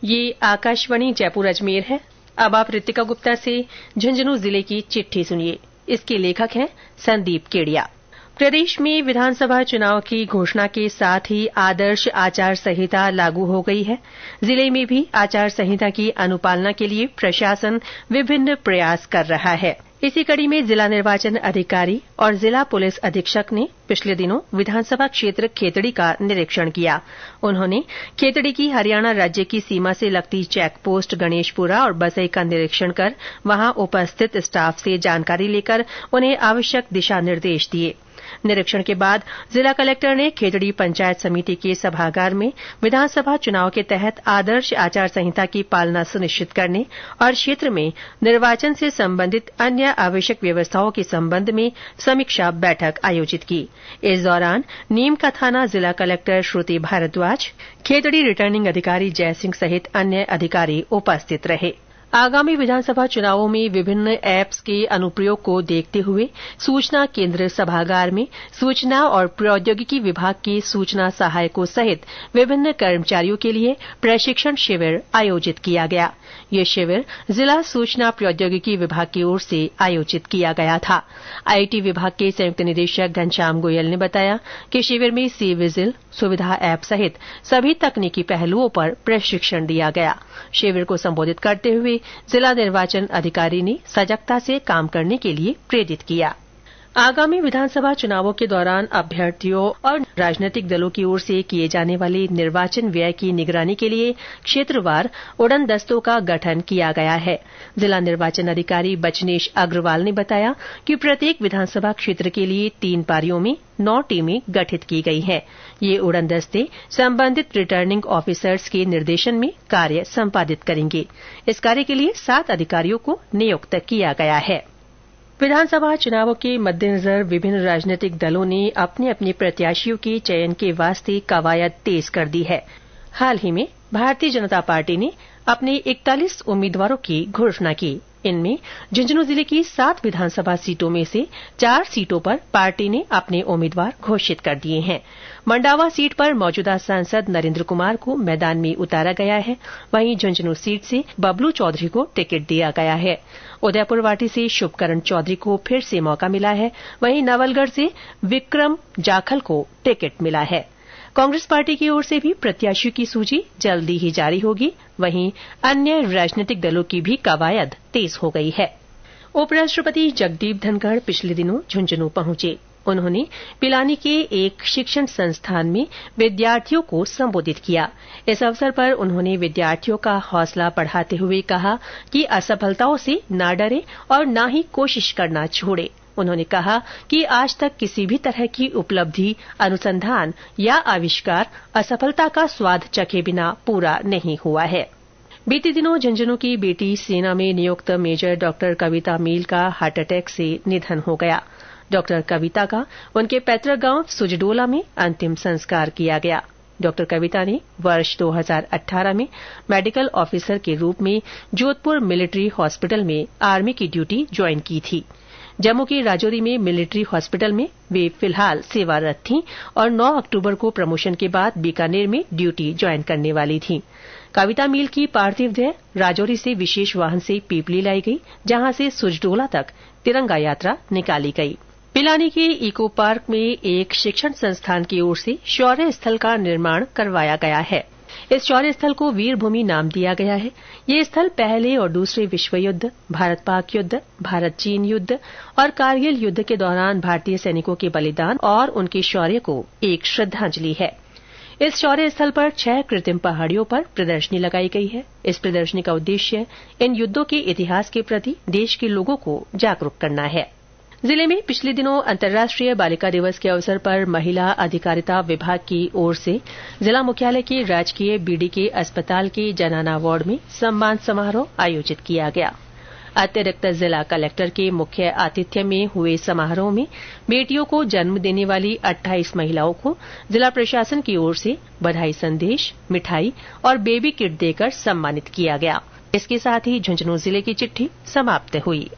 ये आकाशवाणी जयपुर अजमेर है। अब आप रितिका गुप्ता से झुंझुनू जिले की चिट्ठी सुनिए। इसके लेखक हैं संदीप केडिया। प्रदेश में विधानसभा चुनाव की घोषणा के साथ ही आदर्श आचार संहिता लागू हो गई है। जिले में भी आचार संहिता की अनुपालना के लिए प्रशासन विभिन्न प्रयास कर रहा है। इसी कड़ी में जिला निर्वाचन अधिकारी और जिला पुलिस अधीक्षक ने पिछले दिनों विधानसभा क्षेत्र खेतड़ी का निरीक्षण किया। उन्होंने खेतड़ी की हरियाणा राज्य की सीमा से लगती चेक पोस्ट गणेशपुरा और बसई का निरीक्षण कर वहां उपस्थित स्टाफ से जानकारी लेकर उन्हें आवश्यक दिशा निर्देश दिए। निरीक्षण के बाद जिला कलेक्टर ने खेतड़ी पंचायत समिति के सभागार में विधानसभा चुनाव के तहत आदर्श आचार संहिता की पालना सुनिश्चित करने और क्षेत्र में निर्वाचन से संबंधित अन्य आवश्यक व्यवस्थाओं के संबंध में समीक्षा बैठक आयोजित की। इस दौरान नीम का थाना जिला कलेक्टर श्रुति भारद्वाज, खेतड़ी रिटर्निंग अधिकारी जयसिंह सहित अन्य अधिकारी उपस्थित रहे। आगामी विधानसभा चुनावों में विभिन्न एप्स के अनुप्रयोग को देखते हुए सूचना केन्द्र सभागार में सूचना और प्रौद्योगिकी विभाग के सूचना सहायकों सहित विभिन्न कर्मचारियों के लिए प्रशिक्षण शिविर आयोजित किया गया। ये शिविर जिला सूचना प्रौद्योगिकी विभाग की ओर से आयोजित किया गया था। आईटी विभाग के संयुक्त निदेशक घनश्याम गोयल ने बताया कि शिविर में सी विजिल सुविधा ऐप सहित सभी तकनीकी पहलुओं पर प्रशिक्षण दिया गया। शिविर को संबोधित करते हुए जिला निर्वाचन अधिकारी ने सजगता से काम करने के लिए प्रेरित किया। आगामी विधानसभा चुनावों के दौरान अभ्यर्थियों और राजनीतिक दलों की ओर से किए जाने वाले निर्वाचन व्यय की निगरानी के लिए क्षेत्रवार उड़न दस्तों का गठन किया गया है। जिला निर्वाचन अधिकारी बचनेश अग्रवाल ने बताया कि प्रत्येक विधानसभा क्षेत्र के लिए 3 पारियों में 9 टीमें गठित की गई हैं। ये उड़न दस्ते संबंधित रिटर्निंग ऑफिसर्स के निर्देशन में कार्य संपादित करेंगे। इस कार्य के लिए 7 अधिकारियों को नियुक्त किया गया है। विधानसभा चुनावों के मद्देनजर विभिन्न राजनीतिक दलों ने अपने अपने प्रत्याशियों के चयन के वास्ते कवायद तेज कर दी है। हाल ही में भारतीय जनता पार्टी ने अपने 41 उम्मीदवारों की घोषणा की। इनमें झुंझुनू जिले की 7 विधानसभा सीटों में से 4 सीटों पर पार्टी ने अपने उम्मीदवार घोषित कर दिए हैं। मंडावा सीट पर मौजूदा सांसद नरेंद्र कुमार को मैदान में उतारा गया है। वहीं झुंझुनू सीट से बबलू चौधरी को टिकट दिया गया है। उदयपुरवाटी से शुभकरण चौधरी को फिर से मौका मिला है। वहीं नवलगढ़ से विक्रम जाखल को टिकट मिला है। कांग्रेस पार्टी की ओर से भी प्रत्याशियों की सूची जल्दी ही जारी होगी। वहीं अन्य राजनीतिक दलों की भी कवायद तेज हो गई है। उपराष्ट्रपति जगदीप धनखड़ पिछले दिनों झुंझुनू पहुंचे। उन्होंने पिलानी के एक शिक्षण संस्थान में विद्यार्थियों को संबोधित किया। इस अवसर पर उन्होंने विद्यार्थियों का हौसला बढ़ाते हुए कहा कि असफलताओं से न डरे और न ही कोशिश करना छोड़े। उन्होंने कहा कि आज तक किसी भी तरह की उपलब्धि, अनुसंधान या आविष्कार असफलता का स्वाद चखे बिना पूरा नहीं हुआ है। बीते दिनों झुंझुनू की बेटी सेना में नियुक्त मेजर डॉक्टर कविता मील का हार्ट अटैक से निधन हो गया। डॉक्टर कविता का उनके पैतृक गांव सुजडोला में अंतिम संस्कार किया गया। डॉक्टर कविता ने वर्ष 2018 में मेडिकल ऑफिसर के रूप में जोधपुर मिलिट्री हॉस्पिटल में आर्मी की ड्यूटी ज्वाइन की थी। जम्मू के राजौरी में मिलिट्री हॉस्पिटल में वे फिलहाल सेवारत थीं और 9 अक्टूबर को प्रमोशन के बाद बीकानेर में ड्यूटी ज्वाइन करने वाली थीं। कविता मील की पार्थिव देह राजौरी से विशेष वाहन से पीपली लाई गई, जहां से सुजडोला तक तिरंगा यात्रा निकाली गई। पिलानी के इको पार्क में एक शिक्षण संस्थान की ओर से शौर्य स्थल का निर्माण करवाया गया है। इस शौर्य स्थल को वीर भूमि नाम दिया गया है। ये स्थल पहले और दूसरे विश्व युद्ध, भारत पाक युद्ध, भारत चीन युद्ध और कारगिल युद्ध के दौरान भारतीय सैनिकों के बलिदान और उनके शौर्य को एक श्रद्धांजलि है। इस शौर्य स्थल पर 6 कृत्रिम पहाड़ियों पर प्रदर्शनी लगाई गई है। इस प्रदर्शनी का उद्देश्य इन युद्धों के इतिहास के प्रति देश के लोगों को जागरूक करना है। जिले में पिछले दिनों अंतर्राष्ट्रीय बालिका दिवस के अवसर पर महिला अधिकारिता विभाग की ओर से जिला मुख्यालय के राजकीय बीडीके अस्पताल के जनाना वार्ड में सम्मान समारोह आयोजित किया गया। अतिरिक्त जिला कलेक्टर के मुख्य आतिथ्य में हुए समारोह में बेटियों को जन्म देने वाली 28 महिलाओं को जिला प्रशासन की ओर से बधाई संदेश, मिठाई और बेबी किट देकर सम्मानित किया गया। इसके साथ ही झुंझुनू जिले की चिट्ठी समाप्त हुई।